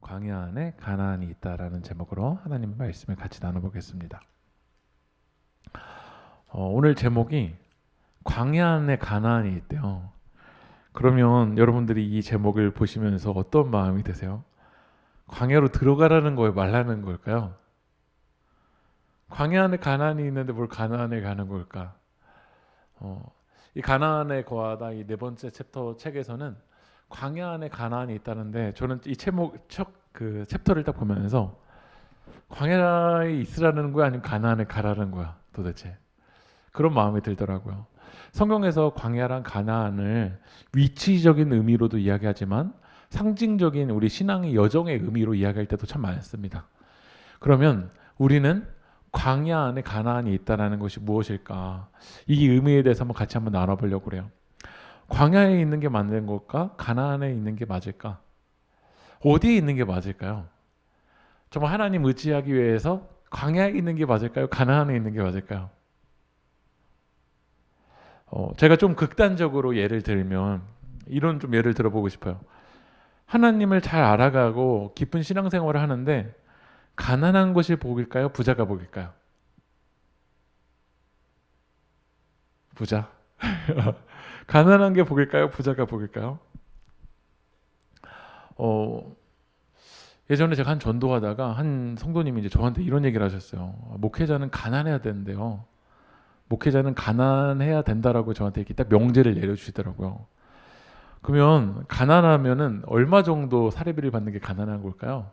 광야 안에 가나안이 있다라는 제목으로 하나님의 말씀을 같이 나눠보겠습니다. 오늘 제목이 광야 안에 가나안이 있대요. 그러면 여러분들이 이 제목을 보시면서 어떤 마음이 드세요? 광야로 들어가라는 거예요? 말라는 걸까요? 광야 안에 가나안이 있는데 뭘 가나안에 가는 걸까? 이 가나안에 거하다 이 네 번째 챕터 책에서는 광야 안에 가나안이 있다는데, 저는 이 그 챕터를 딱 보면서 광야에 있으라는 거야 아니면 가나안에 가라는 거야 도대체, 그런 마음이 들더라고요. 성경에서 광야랑 가나안을 위치적인 의미로도 이야기하지만 상징적인 우리 신앙의 여정의 의미로 이야기할 때도 참 많습니다. 그러면 우리는 광야 안에 가나안이 있다는 것이 무엇일까? 이 의미에 대해서 같이 한번 나눠보려고 그래요. 광야에 있는 게 맞는 걸까? 가나안에 있는 게 맞을까? 어디에 있는 게 맞을까요? 정말 하나님 의지하기 위해서 광야에 있는 게 맞을까요? 가나안에 있는 게 맞을까요? 제가 좀 극단적으로 예를 들면 이런 좀 예를 들어보고 싶어요. 하나님을 잘 알아가고 깊은 신앙생활을 하는데 가난한 것이 복일까요? 부자가 복일까요? 부자. 가난한 게 복일까요? 부자가 복일까요? 예전에 제가 한 전도하다가 한 성도님이 이제 저한테 이런 얘기를 하셨어요. 목회자는 가난해야 되는데요. 목회자는 가난해야 된다라고 저한테 이렇게 딱 명제를 내려주시더라고요. 그러면 가난하면은 얼마 정도 사례비를 받는 게 가난한 걸까요?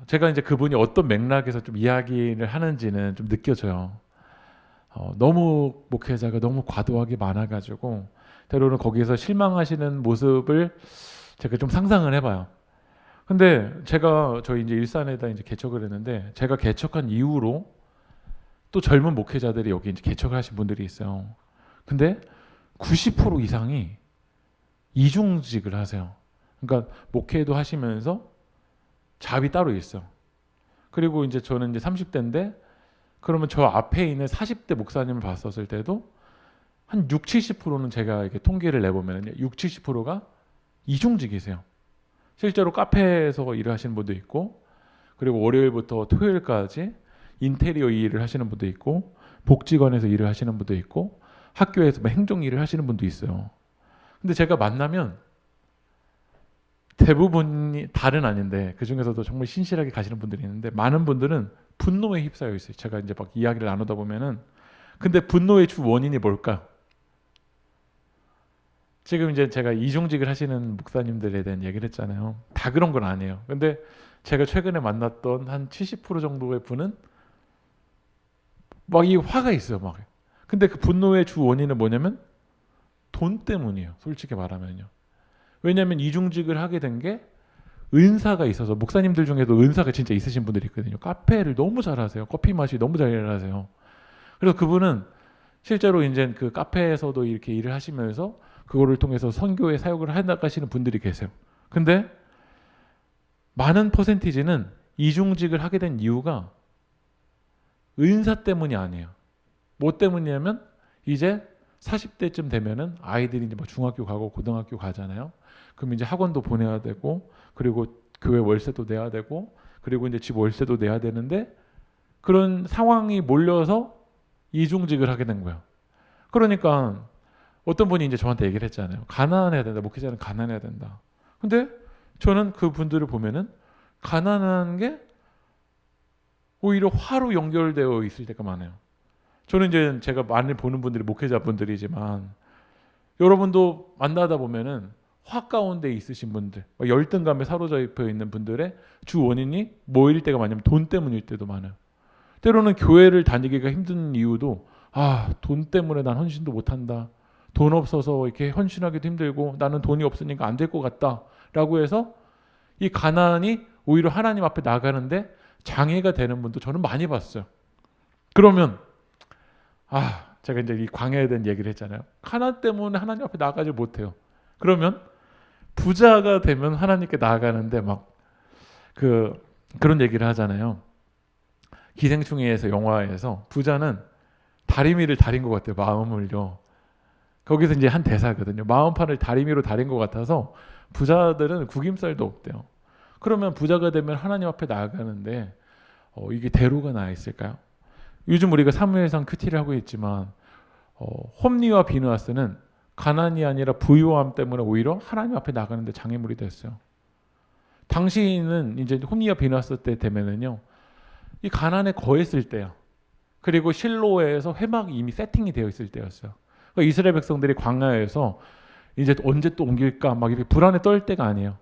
제가 이제 그분이 어떤 맥락에서 좀 이야기를 하는지는 좀 느껴져요. 너무 목회자가 너무 과도하게 많아가지고 때로는 거기에서 실망하시는 모습을 제가 좀 상상을 해봐요. 근데 제가 저희 이제 일산에다 이제 개척을 했는데, 제가 개척한 이후로 또 젊은 목회자들이 여기 이제 개척을 하신 분들이 있어요. 근데 90% 이상이 이중직을 하세요. 그러니까 목회도 하시면서 잡이 따로 있어. 그리고 이제 저는 이제 30대인데, 그러면 저 앞에 있는 40대 목사님을 봤었을 때도 한 6, 70%는 제가 이렇게 통계를 내보면 6, 70%가 이중직이세요. 실제로 카페에서 일을 하시는 분도 있고, 그리고 월요일부터 토요일까지 인테리어 일을 하시는 분도 있고, 복지관에서 일을 하시는 분도 있고, 학교에서 행정 일을 하시는 분도 있어요. 근데 제가 만나면 대부분이 다른 아닌데, 그 중에서도 정말 신실하게 가시는 분들이 있는데, 많은 분들은 분노에 휩싸여 있어요. 제가 이제 막 이야기를 나누다 보면은. 근데 분노의 주 원인이 뭘까요? 지금 이제 제가 이중직을 하시는 목사님들에 대한 얘기를 했잖아요. 다 그런 건 아니에요. 근데 제가 최근에 만났던 한 70% 정도의 분은 막 이 화가 있어요. 막. 근데 그 분노의 주 원인은 뭐냐면 돈 때문이에요. 솔직히 말하면요. 왜냐하면 이중직을 하게 된 게 은사가 있어서, 목사님들 중에도 은사가 진짜 있으신 분들이 있거든요. 카페를 너무 잘하세요. 커피 맛이 너무 잘하세요. 그래서 그분은 실제로 이제 그 카페에서도 이렇게 일을 하시면서 그거를 통해서 선교에 사역을 해 나가시는 분들이 계세요. 근데 많은 퍼센티지는 이중직을 하게 된 이유가 은사 때문이 아니에요. 뭐 때문이냐면 이제 40대쯤 되면은 아이들이 이제 뭐 중학교 가고 고등학교 가잖아요. 그럼 이제 학원도 보내야 되고, 그리고 교회 월세도 내야 되고, 그리고 이제 집 월세도 내야 되는데, 그런 상황이 몰려서 이중직을 하게 된 거예요. 그러니까 어떤 분이 이제 저한테 얘기를 했잖아요. 가난해야 된다. 목회자는 가난해야 된다. 근데 저는 그 분들을 보면은 가난한 게 오히려 화로 연결되어 있을 때가 많아요. 저는 이제 제가 많이 보는 분들이 목회자분들이지만, 여러분도 만나다 보면은 화 가운데 있으신 분들, 열등감에 사로잡혀 있는 분들의 주 원인이 뭐일 때가 많냐면 돈 때문일 때도 많아요. 때로는 교회를 다니기가 힘든 이유도 돈 때문에 난 헌신도 못한다. 돈 없어서 이렇게 헌신하기도 힘들고, 나는 돈이 없으니까 안 될 것 같다 라고 해서 이 가난이 오히려 하나님 앞에 나가는데 장애가 되는 분도 저는 많이 봤어요. 그러면 제가 이제 이 광야에 대한 얘기를 했잖아요. 가난 때문에 하나님 앞에 나가지 못해요. 그러면 부자가 되면 하나님께 나아가는데 그런 얘기를 하잖아요. 기생충에서, 영화에서 부자는 다리미를 다린 것 같아요. 마음을요. 거기서 이제 한 대사거든요. 마음판을 다리미로 다린 것 같아서 부자들은 구김살도 없대요. 그러면 부자가 되면 하나님 앞에 나아가는데 이게 대로가 나 있을까요? 요즘 우리가 사무엘상 큐티를 하고 있지만 홈리와 비느하스는 가난이 아니라 부유함 때문에 오히려 하나님 앞에 나가는데 장애물이 됐어요. 당시는 이제 홈리와 비느하스 때 되면은요, 이 가난에 거했을 때요. 그리고 실로에서 회막이 이미 세팅이 되어 있을 때였어요. 그러니까 이스라엘 백성들이 광야에서 이제 언제 또 옮길까 막 이렇게 불안에 떨 때가 아니에요.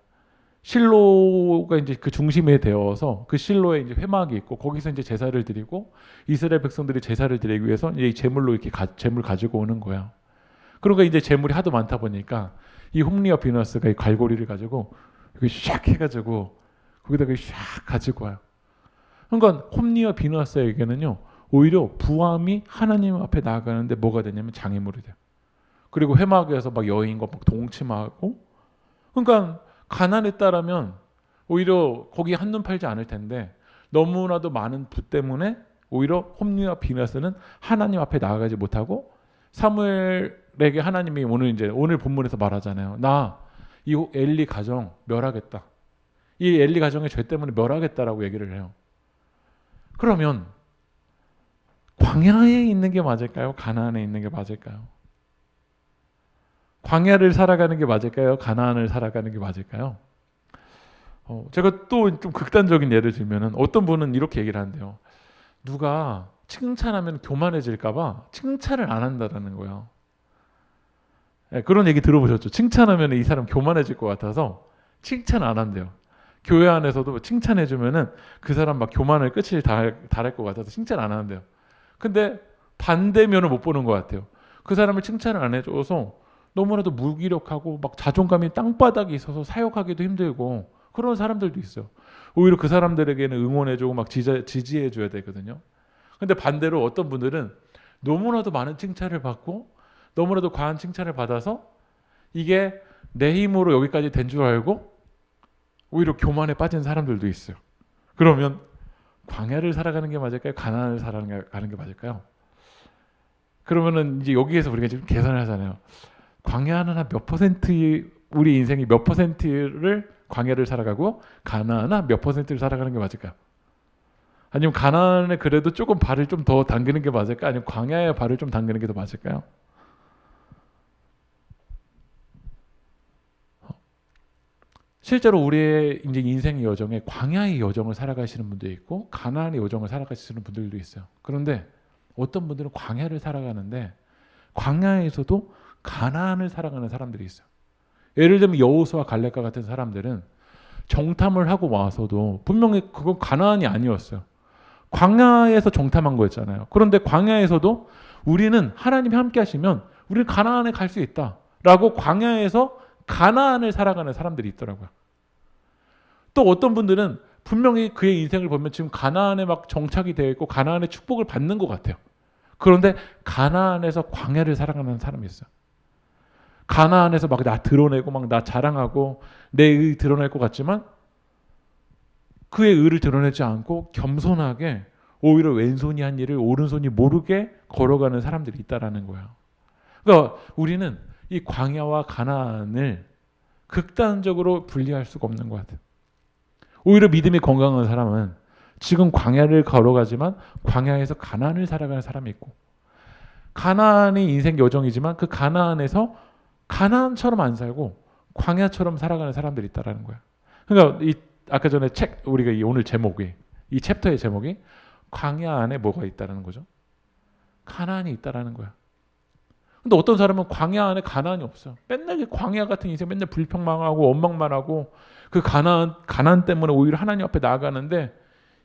실로가 이제 그 중심에 되어서 그 실로에 이제 회막이 있고 거기서 이제 제사를 드리고 이스라엘 백성들이 제사를 드리기 위해서 이제 제물로 이렇게 제물 가지고 오는 거야. 그러니까 이제 제물이 하도 많다 보니까 이 홈리와 비너스가 이 갈고리를 가지고 이렇게 샥 해가지고 거기다가 샥 가지고 와요. 그러니까 홈리와 비너스에게는요 오히려 부함이 하나님 앞에 나아가는데 뭐가 되냐면 장애물이 돼요. 그리고 회막에서 막 여인과 막 동침하고, 그러니까 가난했다라면 오히려 거기 한눈 팔지 않을 텐데 너무나도 많은 부 때문에 오히려 홈리와 비느하스는 하나님 앞에 나아가지 못하고 사무엘에게 하나님이 오늘 본문에서 말하잖아요. 나 이 엘리 가정 멸하겠다. 이 엘리 가정의 죄 때문에 멸하겠다라고 얘기를 해요. 그러면 광야에 있는 게 맞을까요? 가나안에 있는 게 맞을까요? 광야를 살아가는 게 맞을까요? 가나안을 살아가는 게 맞을까요? 제가 또 좀 극단적인 예를 들면은 어떤 분은 이렇게 얘기를 한대요. 누가 칭찬하면 교만해질까봐 칭찬을 안 한다라는 거예요. 네, 그런 얘기 들어보셨죠? 칭찬하면 이 사람 교만해질 것 같아서 칭찬 안 한대요. 교회 안에서도 칭찬해주면은 그 사람 막 교만을 끝을 달할 것 같아서 칭찬 안 하는데요. 근데 반대면을 못 보는 것 같아요. 그 사람을 칭찬을 안 해줘서 너무나도 무기력하고 막 자존감이 땅바닥에 있어서 사역하기도 힘들고 그런 사람들도 있어요. 오히려 그 사람들에게는 응원해주고 막 지지해줘야 되거든요. 근데 반대로 어떤 분들은 너무나도 많은 칭찬을 받고 너무나도 과한 칭찬을 받아서 이게 내 힘으로 여기까지 된 줄 알고 오히려 교만에 빠진 사람들도 있어요. 그러면 광야를 살아가는 게 맞을까요? 가나안을 살아가는 게 맞을까요? 그러면은 이제 여기에서 우리가 지금 계산을 하잖아요. 광야는 한 몇 퍼센트, 우리 인생이 몇 퍼센트를 광야를 살아가고 가나안은 몇 퍼센트를 살아가는 게 맞을까요? 아니면 가나안에 그래도 조금 발을 좀 더 담그는 게 맞을까요? 아니면 광야에 발을 좀 담그는 게 더 맞을까요? 실제로 우리의 이제 인생의 여정에 광야의 여정을 살아가시는 분도 있고 가나안의 여정을 살아가시는 분들도 있어요. 그런데 어떤 분들은 광야를 살아가는데 광야에서도 가나안을 살아가는 사람들이 있어요. 예를 들면 여호수아 갈렙과 같은 사람들은 정탐을 하고 와서도 분명히 그건 가나안이 아니었어요. 광야에서 정탐한 거였잖아요. 그런데 광야에서도 우리는 하나님이 함께 하시면 우리는 가나안에 갈 수 있다라고 광야에서 가나안을 살아가는 사람들이 있더라고요. 또 어떤 분들은 분명히 그의 인생을 보면 지금 가나안에 막 정착이 되어 있고 가나안의 축복을 받는 것 같아요. 그런데 가나안에서 광야를 살아가는 사람이 있어요. 가나안에서 막 나 드러내고 막 나 자랑하고 내 의 드러낼 것 같지만 그의 의를 드러내지 않고 겸손하게 오히려 왼손이 한 일을 오른손이 모르게 걸어가는 사람들이 있다라는 거예요. 그러니까 우리는 이 광야와 가나안을 극단적으로 분리할 수가 없는 것 같아요. 오히려 믿음이 건강한 사람은 지금 광야를 걸어가지만 광야에서 가나안을 살아가는 사람이 있고 가나안이 인생 여정이지만 그 가나안에서 가나안처럼 안 살고 광야처럼 살아가는 사람들이 있다라는 거야. 그러니까 아까 전에 우리가 오늘 제목이 이 챕터의 제목이 광야 안에 뭐가 있다라는 거죠. 가나안이 있다라는 거야. 근데 어떤 사람은 광야 안에 가나안이 없어. 맨날 광야 같은 인생 맨날 불평망하고 원망만 하고 그 가나안 때문에 오히려 하나님 앞에 나아가는데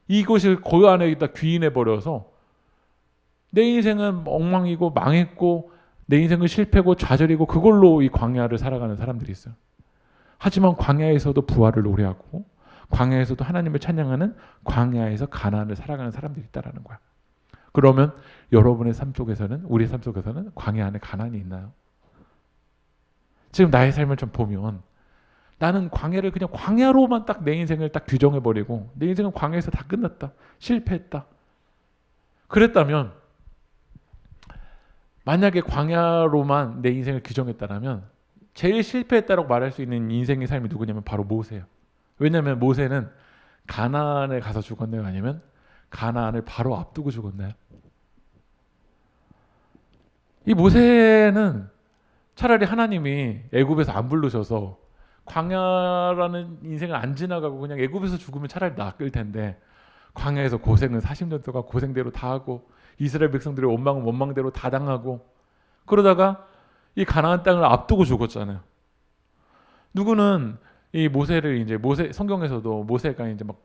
이것을 그 안에다 귀인해 버려서 내 인생은 엉망이고 망했고 내 인생은 실패고 좌절이고 그걸로 이 광야를 살아가는 사람들이 있어요. 하지만 광야에서도 부활을 노래하고 광야에서도 하나님을 찬양하는 광야에서 가나안을 살아가는 사람들이 있다라는 거야. 그러면 여러분의 삶 속에서는 우리의 삶 속에서는 광야 안에 가나안이 있나요? 지금 나의 삶을 좀 보면 나는 광야를 그냥 광야로만 딱 내 인생을 딱 규정해버리고 내 인생은 광야에서 다 끝났다. 실패했다. 그랬다면 만약에 광야로만 내 인생을 규정했다면 제일 실패했다고 말할 수 있는 인생의 삶이 누구냐면 바로 모세예요. 왜냐하면 모세는 가나안에 가서 죽었나요? 아니면 가나안을 바로 앞두고 죽었나요? 이 모세는 차라리 하나님이 애굽에서 안 부르셔서 광야라는 인생을 안 지나가고 그냥 애굽에서 죽으면 차라리 나을 텐데 광야에서 고생은 40년 동안 고생대로 다 하고 이스라엘 백성들의 원망은 원망대로 다 당하고 그러다가 이 가나안 땅을 앞두고 죽었잖아요. 누구는 이 모세를 이제 성경에서도 모세가 이제 막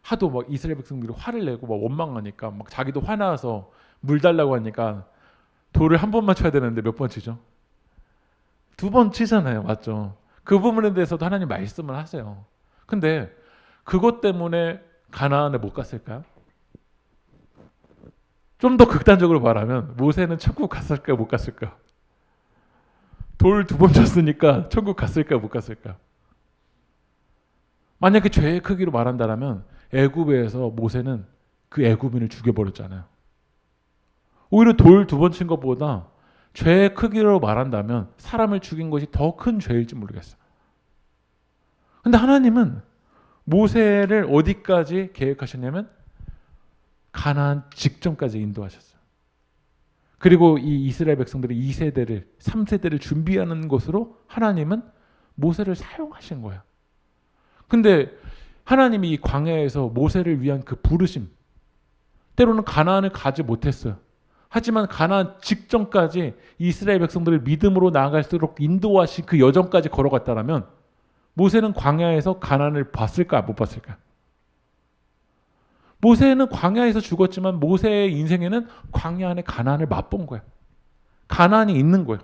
하도 막 이스라엘 백성들이 화를 내고 막 원망하니까 막 자기도 화나서 물 달라고 하니까 돌을 한 번만 쳐야 되는데 몇 번 치죠? 2번 치잖아요. 맞죠? 그 부분에 대해서도 하나님 말씀을 하세요. 근데 그것 때문에 가나안에 못 갔을까요? 좀 더 극단적으로 말하면 모세는 천국 갔을까요? 못 갔을까요? 돌 2번 쳤으니까 천국 갔을까요? 못 갔을까요? 만약에 죄의 크기로 말한다면 애굽에서 모세는 그 애굽인을 죽여버렸잖아요. 오히려 돌 2번 친 것보다 죄의 크기로 말한다면 사람을 죽인 것이 더 큰 죄일지 모르겠어요. 근데 하나님은 모세를 어디까지 계획하셨냐면 가나안 직전까지 인도하셨어요. 그리고 이 이스라엘 백성들의 2세대를 3세대를 준비하는 것으로 하나님은 모세를 사용하신 거예요. 근데 하나님이 이 광야에서 모세를 위한 그 부르심, 때로는 가나안을 가지 못했어요. 하지만 가나안 직전까지 이스라엘 백성들을 믿음으로 나아갈수록 인도하신 그 여정까지 걸어갔다라면 모세는 광야에서 가나안을 봤을까 못 봤을까? 모세는 광야에서 죽었지만 모세의 인생에는 광야 안에 가나안을 맛본 거야. 가나안이 있는 거예요.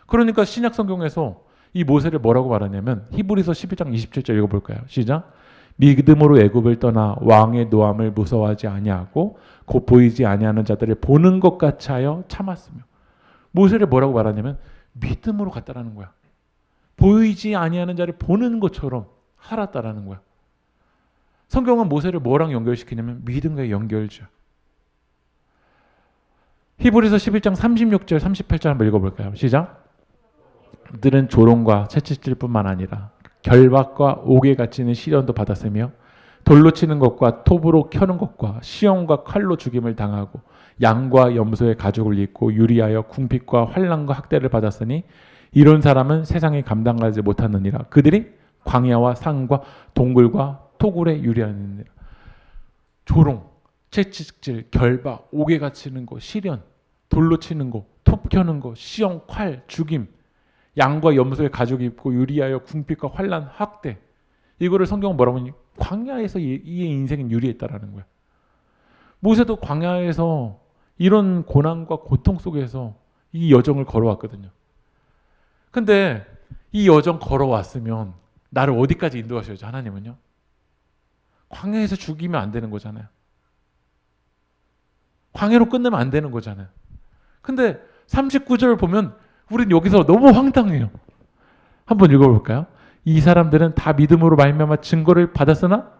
그러니까 신약 성경에서 이 모세를 뭐라고 말하냐면 히브리서 11장 27절 읽어볼까요? 시작. 믿음으로 애굽을 떠나 왕의 노함을 무서워하지 아니하고 곧 보이지 아니하는 자들을 보는 것 같이 하여 참았으며. 모세를 뭐라고 말하냐면 믿음으로 갔다라는 거야. 보이지 아니하는 자를 보는 것처럼 살았다라는 거야. 성경은 모세를 뭐랑 연결시키냐면 믿음과 연결죠. 히브리서 11장 36절 38절 한번 읽어볼까요? 시작. 그들은 조롱과 채찍질뿐만 아니라 결박과 옥에 갇히는 시련도 받았으며 돌로 치는 것과 톱으로 켜는 것과 시험과 칼로 죽임을 당하고 양과 염소의 가죽을 입고 유리하여 궁핍과 환난과 학대를 받았으니 이런 사람은 세상에 감당하지 못하느니라. 그들이 광야와 산과 동굴과 토굴에 유리하느니라. 조롱, 채찍질, 결박, 옥에 갇히는 거, 시련, 돌로 치는 거, 톱 켜는 거, 시험, 칼, 죽임, 양과 염소의 가죽 입고 유리하여 궁핍과 환난, 학대. 이거를 성경은 뭐라고 하니? 광야에서 이의 인생은 유리했다라는 거야. 모세도 광야에서 이런 고난과 고통 속에서 이 여정을 걸어왔거든요. 근데 이 여정 걸어왔으면 나를 어디까지 인도하셔야죠? 하나님은요. 광야에서 죽이면 안 되는 거잖아요. 광야로 끝내면 안 되는 거잖아요. 근데 39절 보면 우린 여기서 너무 황당해요. 한번 읽어볼까요? 이 사람들은 다 믿음으로 말미암아 증거를 받았으나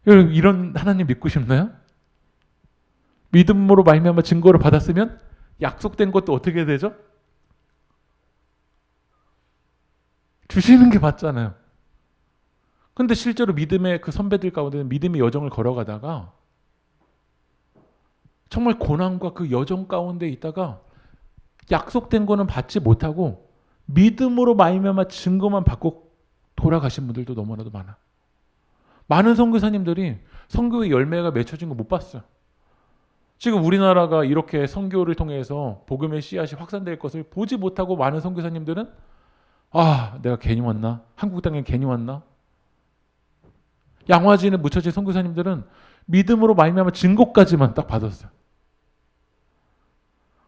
여러분 이런 하나님 믿고 싶나요? 믿음으로 말미암아 증거를 받았으면 약속된 것도 어떻게 되죠? 주시는 게 맞잖아요. 근데 실제로 믿음의 그 선배들 가운데는 믿음의 여정을 걸어가다가 정말 고난과 그 여정 가운데 있다가 약속된 거는 받지 못하고 믿음으로 말미암아 증거만 받고 돌아가신 분들도 너무나도 많아. 많은 선교사님들이 선교의 열매가 맺혀진 거 못 봤어요. 지금 우리나라가 이렇게 선교를 통해서 복음의 씨앗이 확산될 것을 보지 못하고 많은 선교사님들은 내가 괜히 왔나? 한국 땅에 괜히 왔나? 양화진에 묻혀진 선교사님들은 믿음으로 말미암아 증거까지만 딱 받았어요.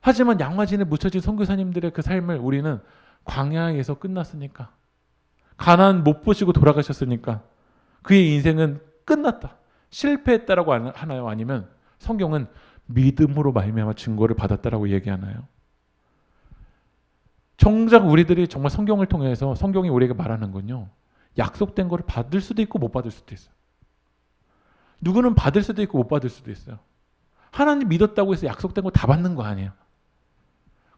하지만 양화진에 묻혀진 선교사님들의 그 삶을 우리는 광야에서 끝났으니까, 가나안 못 보시고 돌아가셨으니까 그의 인생은 끝났다, 실패했다라고 하나요? 아니면 성경은 믿음으로 말미암아 증거를 받았다라고 얘기하나요? 정작 우리들이 정말 성경을 통해서 성경이 우리에게 말하는 건요, 약속된 거를 받을 수도 있고 못 받을 수도 있어요. 누구는 받을 수도 있고 못 받을 수도 있어요. 하나님 믿었다고 해서 약속된 거 다 받는 거 아니에요.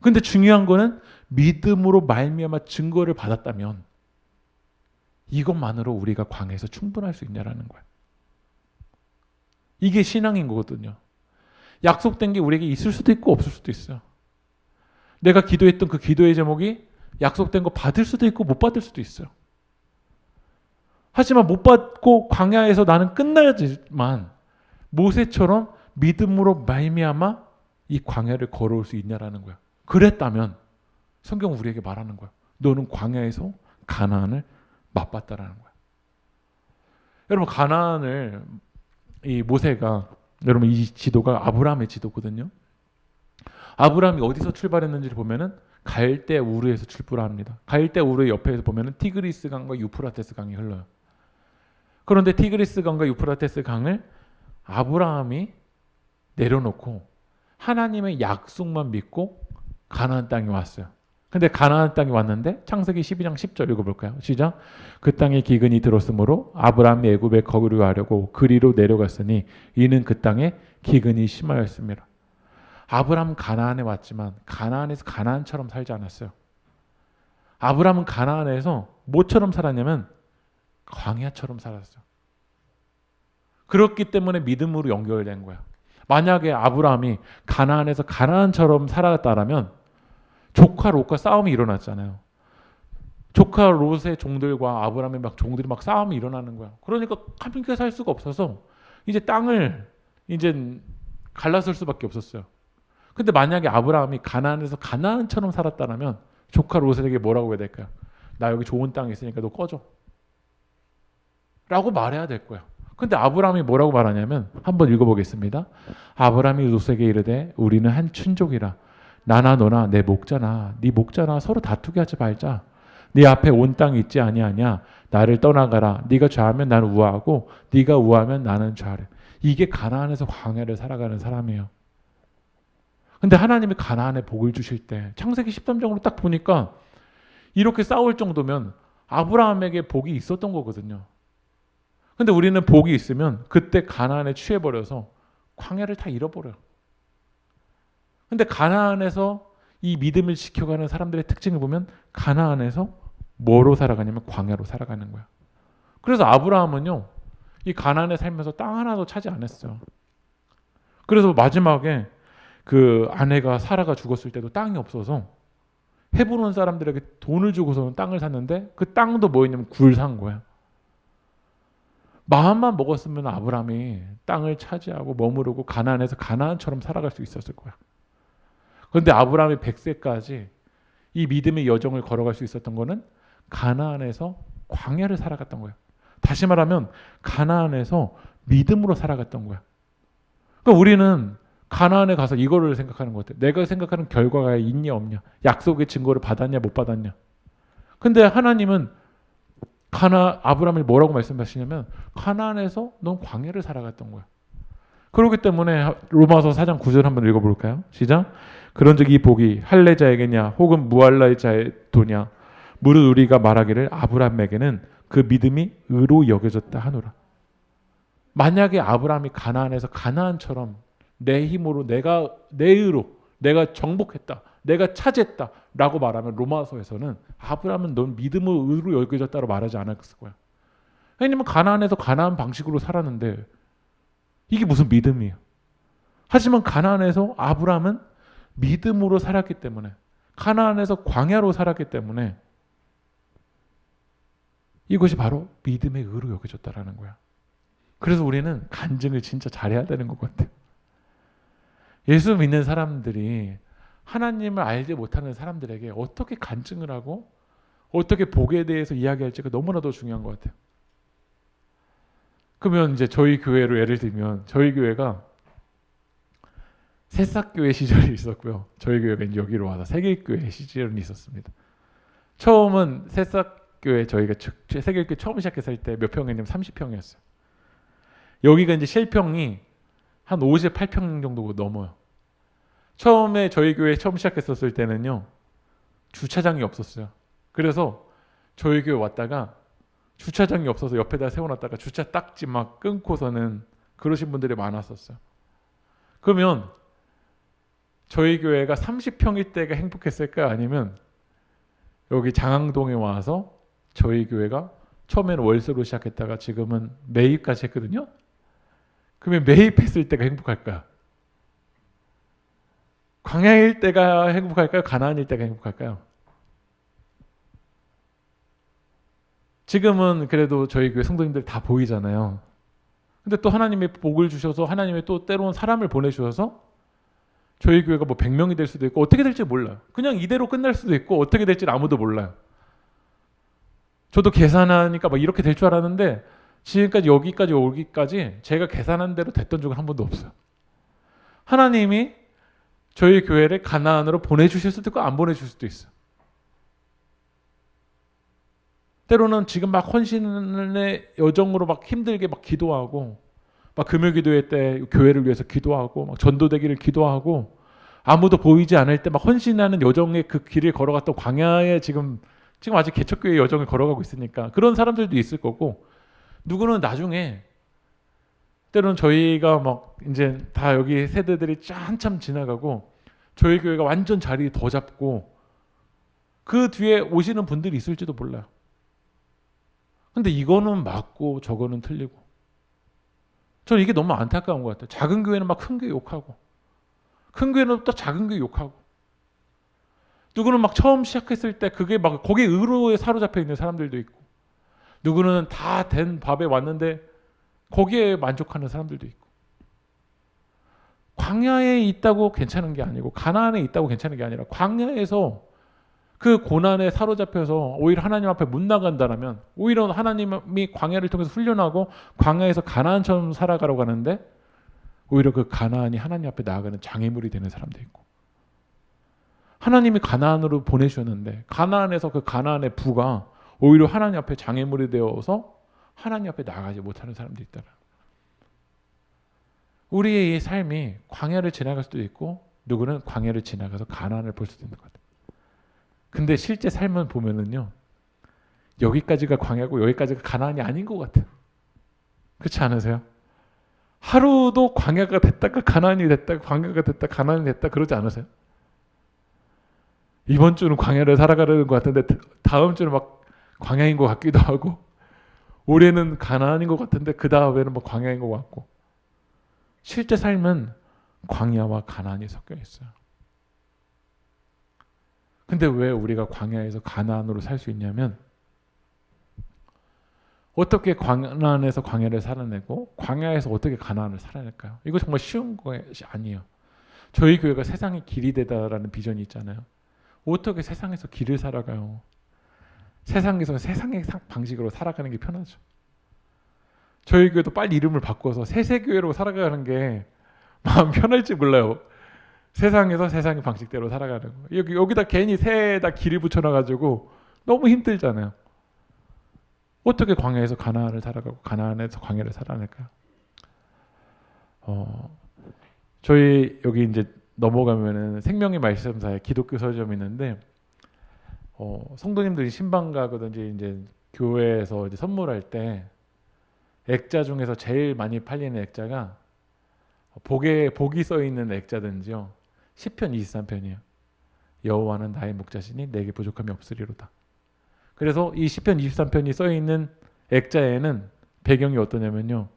근데 중요한 거는 믿음으로 말미암아 증거를 받았다면 이것만으로 우리가 광야에서 충분할 수 있냐라는 거예요. 이게 신앙인 거거든요. 약속된 게 우리에게 있을 수도 있고 없을 수도 있어요. 내가 기도했던 그 기도의 제목이 약속된 거 받을 수도 있고 못 받을 수도 있어요. 하지만 못 받고 광야에서 나는 끝나야지만 모세처럼 믿음으로 말미암아 이 광야를 걸어올 수 있냐라는 거야. 그랬다면 성경 우리에게 말하는 거야. 너는 광야에서 가나안을 맛봤다라는 거야. 여러분 가나안을 이 모세가 여러분 이 지도가 아브라함의 지도거든요. 아브라함이 어디서 출발했는지를 보면은 갈대 우르에서 출발합니다. 갈대 우르 옆에서 보면은 티그리스 강과 유프라테스 강이 흘러요. 그런데 티그리스 강과 유프라테스 강을 아브라함이 내려놓고 하나님의 약속만 믿고 가나안 땅에 왔어요. 근데 가나안 땅에 왔는데 창세기 12장 10절 읽어볼까요? 시작. 그 땅에 기근이 들었으므로 아브라함이 애굽에 거류하려고 그리로 내려갔으니 이는 그 땅에 기근이 심하였습니다. 아브라함은 가나안에 왔지만 가나안에서 가나안처럼 살지 않았어요. 아브라함은 가나안에서 뭐처럼 살았냐면 광야처럼 살았어요. 그렇기 때문에 믿음으로 연결된 거야. 만약에 아브라함이 가나안에서 가나안처럼 살았다라면 조카 롯과 싸움이 일어났잖아요. 조카 롯의 종들과 아브라함의 막 종들이 막 싸움이 일어나는 거야. 그러니까 함께 살 수가 없어서 이제 땅을 이제 갈라설 수밖에 없었어요. 근데 만약에 아브라함이 가나안에서 가나안처럼 살았다면 조카 롯에게 뭐라고 해야 될까요? 나 여기 좋은 땅이 있으니까 너 꺼져. 라고 말해야 될 거야. 근데 아브라함이 뭐라고 말하냐면 한번 읽어보겠습니다. 아브라함이 롯에게 이르되 우리는 한 친족이라 나나 너나 내 목자나 네 목자나 서로 다투게 하지 말자. 네 앞에 온 땅이 있지 아니하냐. 나를 떠나가라. 네가 좌하면 나는 우하고 네가 우하면 나는 좌하래. 이게 가나안에서 광야를 살아가는 사람이에요. 근데 하나님이 가나안에 복을 주실 때 창세기 13장으로 딱 보니까 이렇게 싸울 정도면 아브라함에게 복이 있었던 거거든요. 근데 우리는 복이 있으면 그때 가나안에 취해버려서 광야를 다 잃어버려요. 근데 가나안에서 이 믿음을 지켜가는 사람들의 특징을 보면 가나안에서 뭐로 살아가냐면 광야로 살아가는 거야. 그래서 아브라함은요, 이 가나안에 살면서 땅 하나도 차지 안 했어요. 그래서 마지막에 그 아내가 사라가 죽었을 때도 땅이 없어서 헤브론 사람들에게 돈을 주고서는 땅을 샀는데 그 땅도 뭐였냐면 굴 산 거야. 마음만 먹었으면 아브라함이 땅을 차지하고 머무르고 가나안에서 가나안처럼 살아갈 수 있었을 거야. 그런데 아브라함이 100세까지 이 믿음의 여정을 걸어갈 수 있었던 거는 가나안에서 광야를 살아갔던 거야. 다시 말하면 가나안에서 믿음으로 살아갔던 거야. 그러니까 우리는 가나안에 가서 이거를 생각하는 것 같아. 내가 생각하는 결과가 있냐 없냐. 약속의 증거를 받았냐 못 받았냐. 근데 하나님은 아브라함을 뭐라고 말씀하시냐면 가나안에서 넌 광야를 살아갔던 거야. 그렇기 때문에 로마서 4장 9절 한번 읽어볼까요? 시작. 그런즉 이 복이 할례자에게냐 혹은 무할례자의 도냐 무릇 우리가 말하기를 아브라함에게는 그 믿음이 의로 여겨졌다 하노라. 만약에 아브라함이 가나안에서 가나안처럼 내 힘으로 내 의로 내가 정복했다. 내가 차지했다. 라고 말하면 로마서에서는 아브라함은 넌 믿음의 의로 여겨졌다고 말하지 않았을 거야. 왜냐면 가나안에서 가나안 방식으로 살았는데 이게 무슨 믿음이에요. 하지만 가나안에서 아브라함은 믿음으로 살았기 때문에 가나안에서 광야로 살았기 때문에 이것이 바로 믿음의 의로 여겨졌다라는 거야. 그래서 우리는 간증을 진짜 잘해야 되는 것 같아요. 예수 믿는 사람들이 하나님을 알지 못하는 사람들에게 어떻게 간증을 하고 어떻게 복에 대해서 이야기할지가 너무나도 중요한 것 같아요. 그러면 이제 저희 교회로 예를 들면 저희 교회가 새싹교회 시절이 있었고요. 저희 교회가 이제 여기로 와서 세길교회 시절이 있었습니다. 처음은 새싹교회 저희가 세길교회 처음 시작했을 때 몇 평이냐면 30평이었어요. 여기가 이제 실평이 한 58평 정도 넘어요. 처음에 저희 교회 처음 시작했었을 때는요. 주차장이 없었어요. 그래서 저희 교회 왔다가 주차장이 없어서 옆에다 세워놨다가 주차 딱지 막 끊고서는 그러신 분들이 많았었어요. 그러면 저희 교회가 30평일 때가 행복했을까요? 아니면 여기 장항동에 와서 저희 교회가 처음에는 월세로 시작했다가 지금은 매입까지 했거든요. 그러면 매입했을 때가 행복할까요? 광야일 때가 행복할까요? 가나안일 때가 행복할까요? 지금은 그래도 저희 교회 성도님들 다 보이잖아요. 근데 또 하나님의 복을 주셔서 하나님의 또 때로운 사람을 보내주셔서 저희 교회가 뭐 100명이 될 수도 있고 어떻게 될지 몰라요. 그냥 이대로 끝날 수도 있고 어떻게 될지 아무도 몰라요. 저도 계산하니까 막 이렇게 될 줄 알았는데 지금까지 여기까지 오기까지 제가 계산한 대로 됐던 적은 한 번도 없어요. 하나님이 저희 교회를 가나안으로 보내주실 수도 있고 안 보내주실 수도 있어요. 때로는 지금 막 헌신의 여정으로 막 힘들게 막 기도하고 막 금요기도회 때 교회를 위해서 기도하고 막 전도되기를 기도하고 아무도 보이지 않을 때 막 헌신하는 여정의 그 길을 걸어갔던 광야에 지금 아직 개척교회 여정을 걸어가고 있으니까 그런 사람들도 있을 거고 누구는 나중에 때로는 저희가 막 이제 다 여기 세대들이 한참 지나가고 저희 교회가 완전 자리 더 잡고 그 뒤에 오시는 분들이 있을지도 몰라요. 근데 이거는 맞고 저거는 틀리고 저는 이게 너무 안타까운 것 같아요. 작은 교회는 막 큰 교회 욕하고 큰 교회는 또 작은 교회 욕하고 누구는 막 처음 시작했을 때 그게 막 거기에 의로에 사로잡혀 있는 사람들도 있고 누구는 다 된 밥에 왔는데 거기에 만족하는 사람들도 있고 광야에 있다고 괜찮은 게 아니고 가나안에 있다고 괜찮은 게 아니라 광야에서 그 고난에 사로잡혀서 오히려 하나님 앞에 못 나간다라면 오히려 하나님이 광야를 통해서 훈련하고 광야에서 가나안처럼 살아가려고 하는데 오히려 그 가나안이 하나님 앞에 나아가는 장애물이 되는 사람도 있고 하나님이 가나안으로 보내주셨는데 가나안에서 그 가나안의 부가 오히려 하나님 앞에 장애물이 되어서 하나님 앞에 나가지 못하는 사람도 있다라. 우리의 이 삶이 광야를 지나갈 수도 있고 누구는 광야를 지나가서 가나안을 볼 수도 있는 것 같아요. 근데 실제 삶은 보면은요 여기까지가 광야고 여기까지가 가나안이 아닌 것 같아요. 그렇지 않으세요? 하루도 광야가 됐다가 가나안이 됐다가 광야가 됐다 가나안이 됐다 그러지 않으세요? 이번 주는 광야를 살아가려는 것 같은데 다음 주는 막 광야인 것 같기도 하고 올해는 가나안인 것 같은데 그 다음에는 뭐 광야인 것 같고 실제 삶은 광야와 가나안이 섞여 있어요. 근데 왜 우리가 광야에서 가나안으로 살 수 있냐면 어떻게 가나안에서 광야를 살아내고 광야에서 어떻게 가나안을 살아낼까요? 이거 정말 쉬운 것이 아니에요. 저희 교회가 세상의 길이 되다라는 비전이 있잖아요. 어떻게 세상에서 길을 살아가요? 세상에서 세상의 방식으로 살아가는 게 편하죠. 저희 교회도 빨리 이름을 바꿔서 세세교회로 살아가는 게 마음 편할지 몰라요. 세상에서 세상의 방식대로 살아가는 거. 여기다 괜히 새에다 길을 붙여놔가지고 너무 힘들잖아요. 어떻게 광야에서 가나안을 살아가고 가나안에서 광야를 살아낼까요? 저희 여기 이제 넘어가면은 생명의 말씀사에 기독교 서점이 있는데 성도님들이 신방 가거든지 이제 교회에서 이제 선물할 때 액자 중에서 제일 많이 팔리는 액자가 복이 써 있는 액자든지요. 시편 23편이에요. 여호와는 나의 목자시니 내게 부족함이 없으리로다. 그래서 이 시편 23편이 써 있는 액자에는 배경이 어떠냐면요.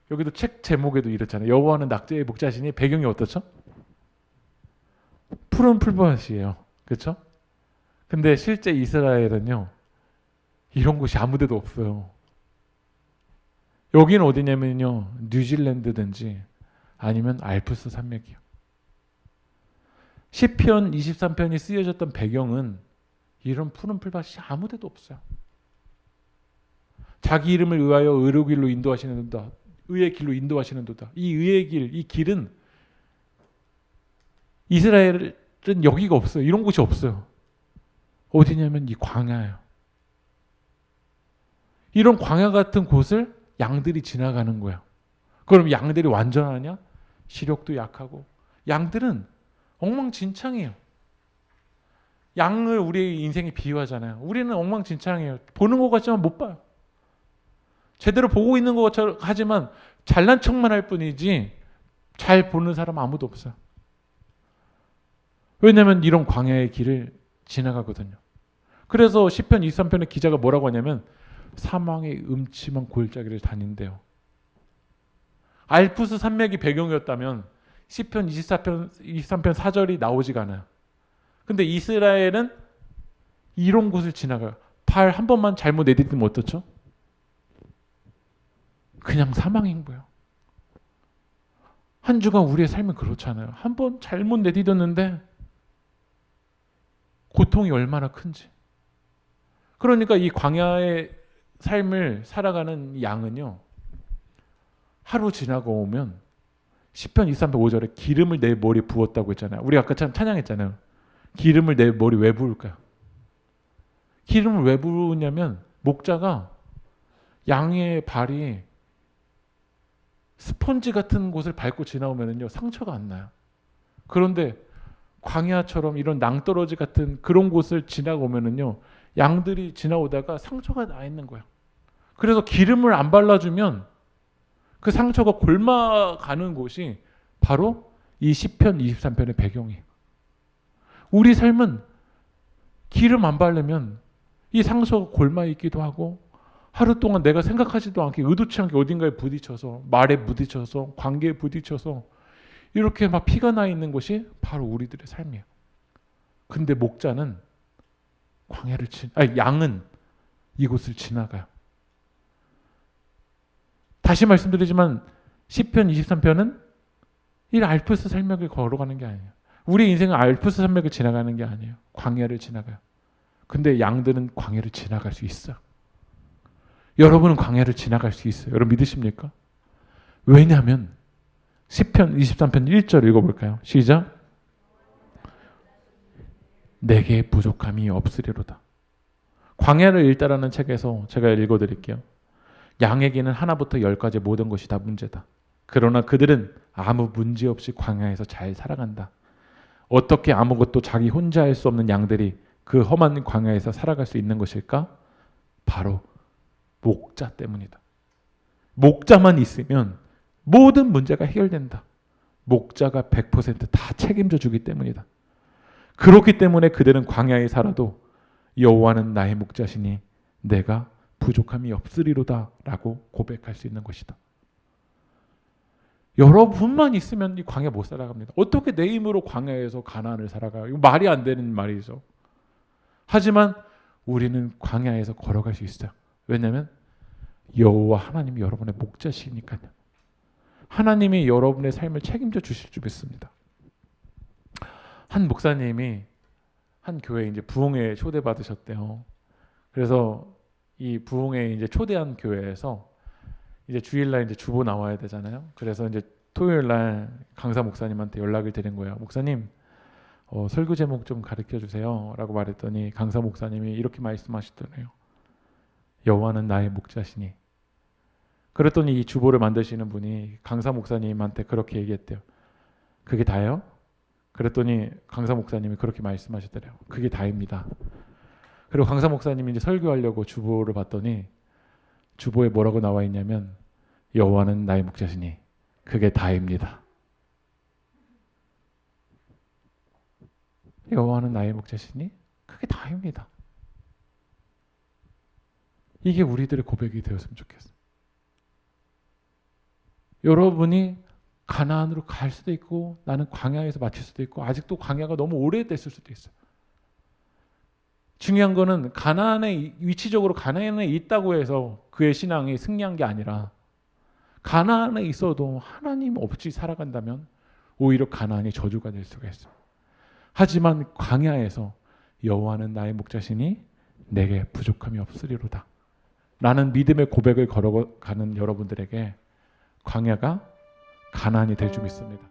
여기도 책 제목에도 이렇잖아요. 여호와는 낙제의 목자시니 배경이 어떻죠? 푸른 풀밭이에요. 그렇죠? 근데 실제 이스라엘은요. 이런 곳이 아무 데도 없어요. 여기는 어디냐면요. 뉴질랜드든지 아니면 알프스 산맥이요. 시편 23편이 쓰여졌던 배경은 이런 푸른 풀밭이 아무 데도 없어요. 자기 이름을 위하여 의로 길로 인도하시는 도다. 의의 길로 인도하시는 도다. 이 의의 길, 이 길은 이스라엘은 여기가 없어요. 이런 곳이 없어요. 어디냐면 이 광야예요. 이런 광야 같은 곳을 양들이 지나가는 거예요. 그럼 양들이 완전하냐? 시력도 약하고 양들은 엉망진창이에요. 양을 우리의 인생에 비유하잖아요. 우리는 엉망진창이에요. 보는 것 같지만 못 봐요. 제대로 보고 있는 것처럼 하지만 잘난 척만 할 뿐이지 잘 보는 사람 아무도 없어요. 왜냐하면 이런 광야의 길을 지나가거든요. 그래서 시편 23편의 기자가 뭐라고 하냐면 사망의 음침한 골짜기를 다닌대요. 알프스 산맥이 배경이었다면 시편 23편 4절이 나오지가 않아요. 근데 이스라엘은 이런 곳을 지나가요. 발 한 번만 잘못 내딛으면 어떻죠? 그냥 사망인 거예요. 한 주간 우리의 삶은 그렇잖아요. 한 번 잘못 내딛었는데 고통이 얼마나 큰지. 그러니까 이 광야의 삶을 살아가는 양은요, 하루 지나고 오면 시편 23편 5절에 기름을 내 머리에 부었다고 했잖아요. 우리 아까 참 찬양했잖아요. 기름을 내 머리 왜 부을까요? 기름을 왜 부으냐면 목자가 양의 발이 스펀지 같은 곳을 밟고 지나오면요 상처가 안 나요. 그런데 광야처럼 이런 낭떠러지 같은 그런 곳을 지나오면요 양들이 지나오다가 상처가 나 있는 거예요. 그래서 기름을 안 발라주면 그 상처가 골마가는 곳이 바로 이 시편 23편의 배경이에요. 우리 삶은 기름 안 바르면 이 상처가 골마 있기도 하고 하루 동안 내가 생각하지도 않게 의도치 않게 어딘가에 부딪혀서 말에 부딪혀서 관계에 부딪혀서 이렇게 막 피가 나 있는 것이 바로 우리들의 삶이에요. 근데 목자는 양은 이곳을 지나가요. 다시 말씀드리지만 시편 23편은 이 알프스 산맥을 걸어가는 게 아니에요. 우리 인생은 알프스 산맥을 지나가는 게 아니에요. 광야를 지나가요. 근데 양들은 광야를 지나갈 수 있어요. 여러분은 광야를 지나갈 수 있어요. 여러분 믿으십니까? 왜냐하면 시편 23편 1절 읽어볼까요? 시작. 내게 부족함이 없으리로다. 광야를 읽다라는 책에서 제가 읽어드릴게요. 양에게는 하나부터 열까지 모든 것이 다 문제다. 그러나 그들은 아무 문제 없이 광야에서 잘 살아간다. 어떻게 아무것도 자기 혼자 할 수 없는 양들이 그 험한 광야에서 살아갈 수 있는 것일까? 바로 목자 때문이다. 목자만 있으면 모든 문제가 해결된다. 목자가 100%다 책임져 주기 때문이다. 그렇기 때문에 그들은 광야에 살아도 여호와는 나의 목자시니 내가 부족함이 없으리로다 라고 고백할 수 있는 것이다. 여러분만 있으면 이 광야 못 살아갑니다. 어떻게 내 힘으로 광야에서 가나안을 살아가요? 이거 말이 안 되는 말이죠. 하지만 우리는 광야에서 걸어갈 수 있어요. 왜냐하면 여호와 하나님이 여러분의 목자시니까요. 하나님이 여러분의 삶을 책임져 주실 줄 믿습니다. 한 목사님이 한 교회에 이제 부흥회 초대받으셨대요. 그래서 이 부흥회 이제 초대한 교회에서 이제 주일날 이제 주보 나와야 되잖아요. 그래서 이제 토요일날 강사 목사님한테 연락을 드린 거예요. 목사님, 설교 제목 좀 가르쳐 주세요라고 말했더니 강사 목사님이 이렇게 말씀하시더래요. 여호와는 나의 목자시니. 그랬더니 이 주보를 만드시는 분이 강사 목사님한테 그렇게 얘기했대요. 그게 다예요? 그랬더니 강사 목사님이 그렇게 말씀하시더래요. 그게 다입니다. 그리고 강사 목사님이 이제 설교하려고 주보를 봤더니 주보에 뭐라고 나와 있냐면 여호와는 나의 목자시니 그게 다입니다. 여호와는 나의 목자시니 그게 다입니다. 이게 우리들의 고백이 되었으면 좋겠어요. 여러분이 가나안으로 갈 수도 있고 나는 광야에서 마칠 수도 있고 아직도 광야가 너무 오래됐을 수도 있어요. 중요한 거는 가나안에 위치적으로 가나안에 있다고 해서 그의 신앙이 승리한 게 아니라 가나안에 있어도 하나님 없이 살아간다면 오히려 가나안이 저주가 될 수가 있어요. 하지만 광야에서 여호와는 나의 목자시니 내게 부족함이 없으리로다 라는 믿음의 고백을 걸어가는 여러분들에게 광야가 가나안이 될 줄 믿습니다.